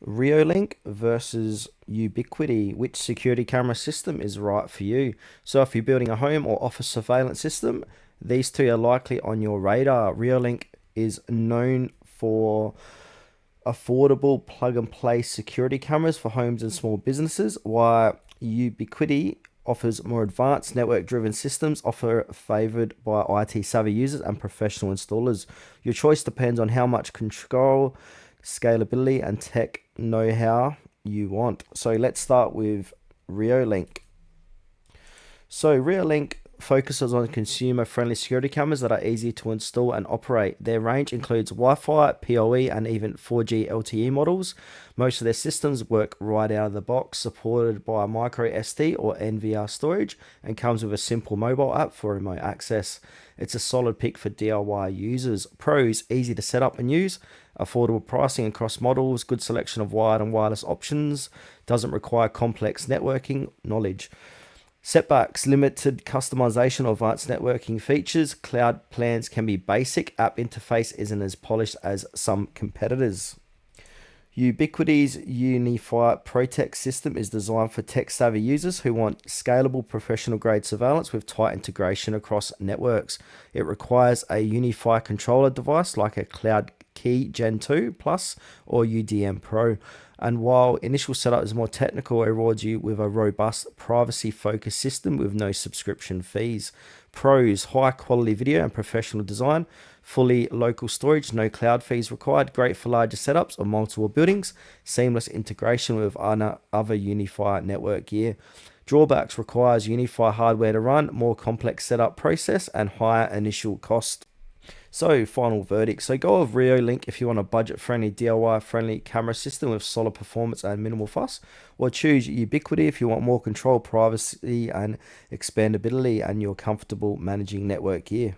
Reolink versus Ubiquiti. Which security camera system is right for you? So, if you're building a home or office surveillance system, these two are likely on your radar. Reolink is known for affordable plug and play security cameras for homes and small businesses, while Ubiquiti offers more advanced network driven systems often favored by IT savvy users and professional installers. Your choice depends on how much control, scalability, and tech know how you want. So let's start with Reolink. So Reolink focuses on consumer-friendly security cameras that are easy to install and operate. Their range includes Wi-Fi, PoE, and even 4G LTE models. Most of their systems work right out of the box, supported by micro SD or NVR storage, and comes with a simple mobile app for remote access. It's a solid pick for DIY users. Pros: easy to set up and use, affordable pricing across models, good selection of wired and wireless options, doesn't require complex networking knowledge. Setbacks: limited customization or advanced networking features. Cloud plans can be basic. App interface isn't as polished as some competitors. Ubiquiti's Unify Protect system is designed for tech savvy users who want scalable professional grade surveillance with tight integration across networks. It requires a Unify controller device like a Cloud Key Gen 2 Plus or UDM Pro. And while initial setup is more technical, it rewards you with a robust, privacy focused system with no subscription fees. Pros: high quality video and professional design, fully local storage, no cloud fees required, great for larger setups or multiple buildings, seamless integration with other Unify network gear. Drawbacks: requires Unify hardware to run, more complex setup process, and higher initial cost. So, final verdict. So, go with Reolink if you want a budget friendly, DIY friendly camera system with solid performance and minimal fuss. Or choose Ubiquiti if you want more control, privacy, and expandability, and you're comfortable managing network gear.